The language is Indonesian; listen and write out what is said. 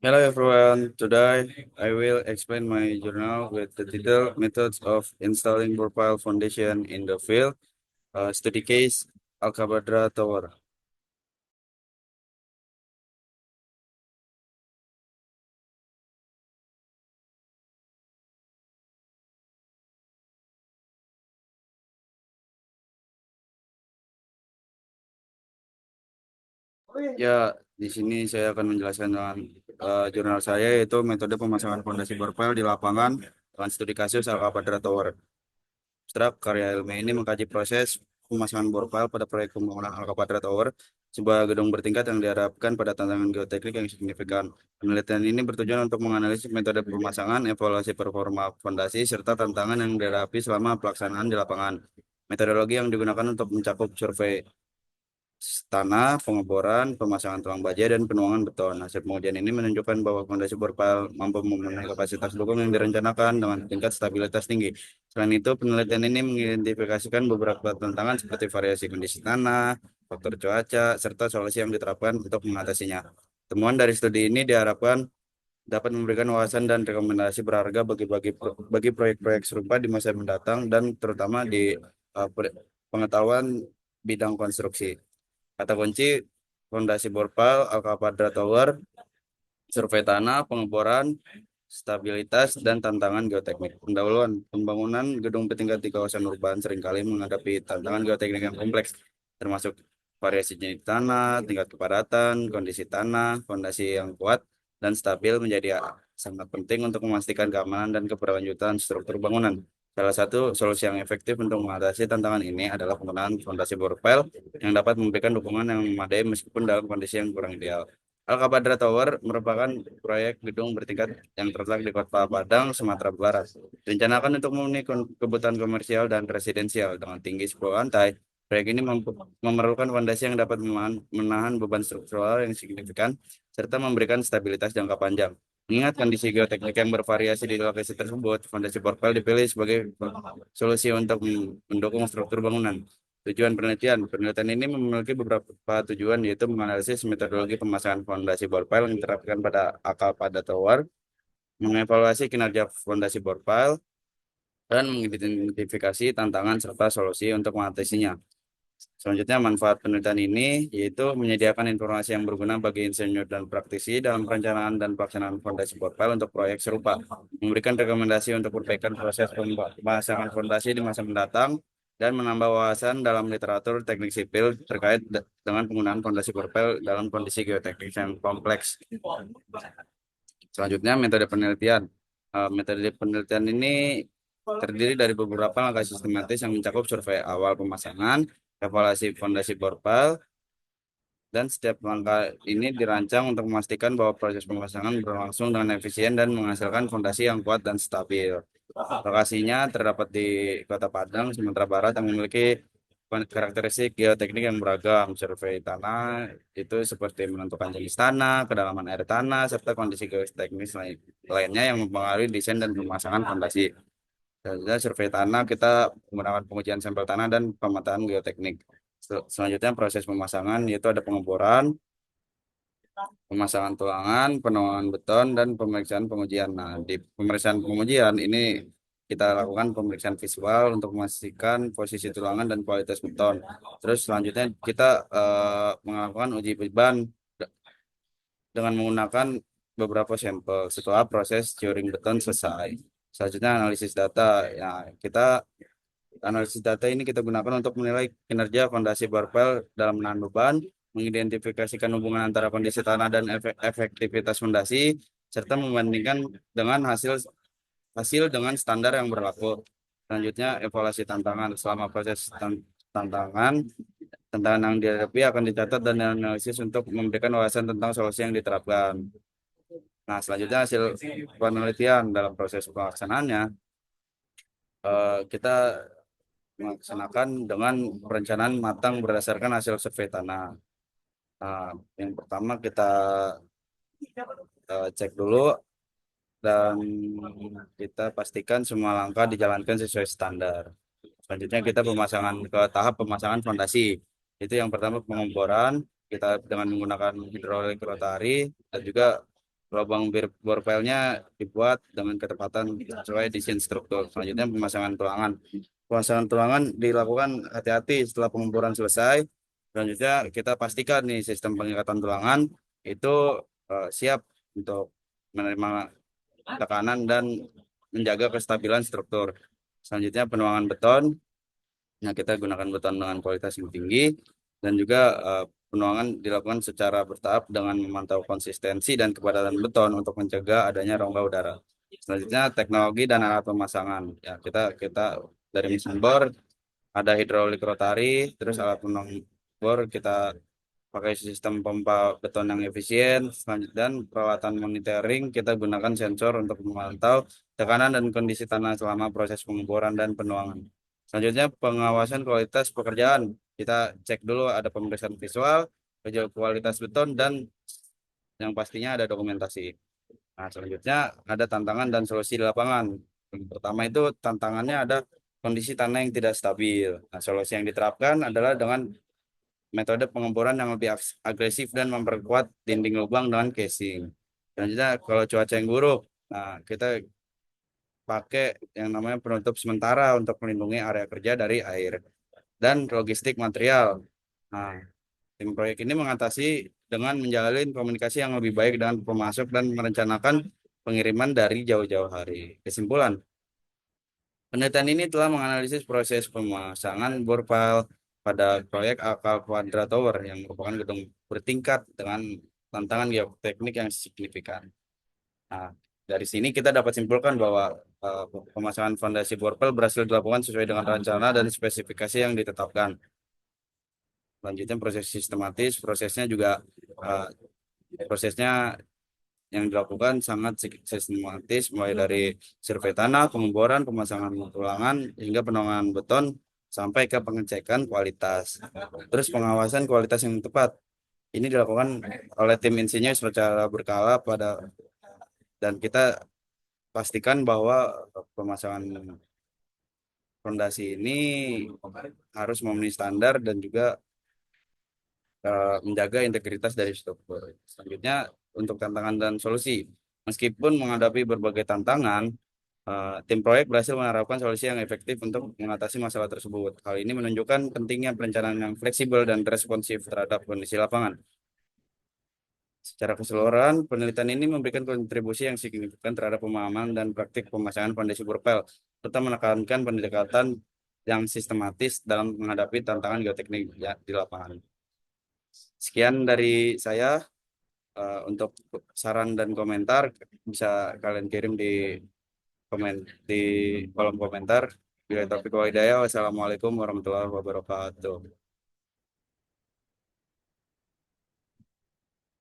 Hello everyone. Today I will explain my journal with the title Methods of Installing Profile Foundation in the Field, study case Alcabadra Tower. Ya, di sini saya akan menjelaskan dengan jurnal saya yaitu metode pemasangan fondasi profile di lapangan dengan studi kasus Alcabadra Tower. Abstrak karya ilmiah ini mengkaji proses pemasangan bor pile pada proyek pembangunan Alcapatra Tower, sebuah gedung bertingkat yang diharapkan pada tantangan geoteknik yang signifikan. Penelitian ini bertujuan untuk menganalisis metode pemasangan, evaluasi performa fondasi, serta tantangan yang dihadapi selama pelaksanaan di lapangan. Metodologi yang digunakan untuk mencakup survei tanah, pengeboran, pemasangan tulang baja, dan penuangan beton. Hasil pengujian ini menunjukkan bahwa fondasi borpal mampu memenuhi kapasitas dukung yang direncanakan dengan tingkat stabilitas tinggi. Selain itu, penelitian ini mengidentifikasikan beberapa tantangan seperti variasi kondisi tanah, faktor cuaca, serta solusi yang diterapkan untuk mengatasinya. Temuan dari studi ini diharapkan dapat memberikan wawasan dan rekomendasi berharga bagi proyek-proyek serupa di masa mendatang dan terutama di pengetahuan bidang konstruksi. Kata kunci fondasi borpal, Alcapatra Tower, survei tanah, pengeboran, stabilitas, dan tantangan geoteknik. Pendahuluan pembangunan gedung bertingkat di kawasan urban seringkali menghadapi tantangan geoteknik yang kompleks, termasuk variasi jenis tanah, tingkat kepadatan, kondisi tanah, fondasi yang kuat dan stabil menjadi sangat penting untuk memastikan keamanan dan keberlanjutan struktur bangunan. Salah satu solusi yang efektif untuk mengatasi tantangan ini adalah penggunaan fondasi borpel yang dapat memberikan dukungan yang memadai meskipun dalam kondisi yang kurang ideal. Alcabadra Tower merupakan proyek gedung bertingkat yang terletak di Kota Padang, Sumatera Barat. Direncanakan untuk memenuhi kebutuhan komersial dan residensial dengan tinggi 10 lantai. Proyek ini memerlukan fondasi yang dapat menahan beban struktural yang signifikan serta memberikan stabilitas jangka panjang. Mengingat kondisi geoteknik yang bervariasi di lokasi tersebut, fondasi borpel dipilih sebagai solusi untuk mendukung struktur bangunan. Tujuan penelitian ini memiliki beberapa tujuan yaitu menganalisis metodologi pemasangan fondasi bor pile yang diterapkan pada akal pada tower, mengevaluasi kinerja fondasi bor pile, dan mengidentifikasi tantangan serta solusi untuk mengatasinya. Selanjutnya, manfaat penelitian ini yaitu menyediakan informasi yang berguna bagi insinyur dan praktisi dalam perencanaan dan pelaksanaan fondasi bor pile untuk proyek serupa, memberikan rekomendasi untuk perbaikan proses pemasangan fondasi di masa mendatang, dan menambah wawasan dalam literatur teknik sipil terkait dengan penggunaan fondasi bor pile dalam kondisi geoteknik yang kompleks. Selanjutnya, metode penelitian. Metode penelitian ini terdiri dari beberapa langkah sistematis yang mencakup survei awal pemasangan, evaluasi fondasi bor pile, dan setiap langkah ini dirancang untuk memastikan bahwa proses pemasangan berlangsung dengan efisien dan menghasilkan fondasi yang kuat dan stabil. Lokasinya terdapat di Kota Padang, Sumatera Barat yang memiliki karakteristik geoteknik yang beragam. Survei tanah itu seperti menentukan jenis tanah, kedalaman air tanah, serta kondisi geoteknis lainnya yang mempengaruhi desain dan pemasangan fondasi. Selanjutnya survei tanah kita menggunakan pengujian sampel tanah dan pemetaan geoteknik. Selanjutnya proses pemasangan yaitu ada pengeboran, pemasangan tulangan, penuangan beton, dan pemeriksaan pengujian. Nah, di pemeriksaan pengujian ini kita lakukan pemeriksaan visual untuk memastikan posisi tulangan dan kualitas beton. Terus selanjutnya kita melakukan uji beban dengan menggunakan beberapa sampel setelah proses curing beton selesai. Selanjutnya analisis data. Ya, kita analisis data ini kita gunakan untuk menilai kinerja fondasi barbel dalam menahan beban, mengidentifikasikan hubungan antara kondisi tanah dan efektivitas fondasi, serta membandingkan dengan hasil hasil dengan standar yang berlaku. Selanjutnya, evaluasi tantangan selama proses tantangan. Tantangan yang dihadapi akan dicatat dan dianalisis untuk memberikan wawasan tentang solusi yang diterapkan. Nah, selanjutnya hasil penelitian dalam proses pelaksanaannya, kita melaksanakan dengan perencanaan matang berdasarkan hasil survei tanah. Nah, yang pertama kita cek dulu dan kita pastikan semua langkah dijalankan sesuai standar. Selanjutnya kita ke tahap pemasangan fondasi. Itu yang pertama pengeboran, kita dengan menggunakan hidrolik rotary, dan juga lubang bor pelnya dibuat dengan ketepatan sesuai desain struktur. Selanjutnya pemasangan tulangan. Pemasangan tulangan dilakukan hati-hati setelah pengeboran selesai. Selanjutnya kita pastikan nih sistem pengikatan tulangan itu siap untuk menerima tekanan dan menjaga kestabilan struktur. Selanjutnya penuangan beton. Nah, kita gunakan beton dengan kualitas yang tinggi dan juga penuangan dilakukan secara bertahap dengan memantau konsistensi dan kepadatan beton untuk mencegah adanya rongga udara. Selanjutnya teknologi dan alat pemasangan. Ya, kita dari mesin bor ada hidrolik rotary, terus alat penuang bor kita pakai sistem pompa beton yang efisien. Selanjutnya dan peralatan monitoring kita gunakan sensor untuk memantau tekanan dan kondisi tanah selama proses pengeboran dan penuangan. Selanjutnya pengawasan kualitas pekerjaan. Kita cek dulu ada pemeriksaan visual, kualitas beton dan yang pastinya ada dokumentasi. Nah, selanjutnya ada tantangan dan solusi di lapangan. Yang pertama itu tantangannya ada kondisi tanah yang tidak stabil. Nah, solusi yang diterapkan adalah dengan metode pengeboran yang lebih agresif dan memperkuat dinding lubang dengan casing. Selanjutnya kalau cuaca yang buruk, nah kita pakai yang namanya penutup sementara untuk melindungi area kerja dari air dan logistik material. Nah, tim proyek ini mengatasi dengan menjalin komunikasi yang lebih baik dengan pemasok dan merencanakan pengiriman dari jauh-jauh hari. Kesimpulan, penelitian ini telah menganalisis proses pemasangan bor pile pada proyek Akal Quadra Tower yang merupakan gedung bertingkat dengan tantangan geoteknik yang signifikan. Nah, dari sini kita dapat simpulkan bahwa eh, pemasangan fondasi bor pile berhasil dilakukan sesuai dengan rencana dan spesifikasi yang ditetapkan. Lanjutnya proses sistematis, eh, prosesnya yang dilakukan sangat sistematis mulai dari survei tanah, pengeboran, pemasangan tulangan hingga penuangan beton sampai ke pengecekan kualitas. Terus pengawasan kualitas yang tepat. Ini dilakukan oleh tim insinyur secara berkala dan kita pastikan bahwa pemasangan fondasi ini harus memenuhi standar dan juga menjaga integritas dari struktur. Selanjutnya, untuk tantangan dan solusi. Meskipun menghadapi berbagai tantangan, tim proyek berhasil menerapkan solusi yang efektif untuk mengatasi masalah tersebut. Hal ini menunjukkan pentingnya perencanaan yang fleksibel dan responsif terhadap kondisi lapangan. Secara keseluruhan, penelitian ini memberikan kontribusi yang signifikan terhadap pemahaman dan praktik pemasangan fondasi borpel, serta menekankan pendekatan yang sistematis dalam menghadapi tantangan geoteknik di lapangan. Sekian dari saya. Untuk saran dan komentar bisa kalian kirim komen di kolom komentar. Bila topik wa hidayah, wassalamualaikum warahmatullahi wabarakatuh.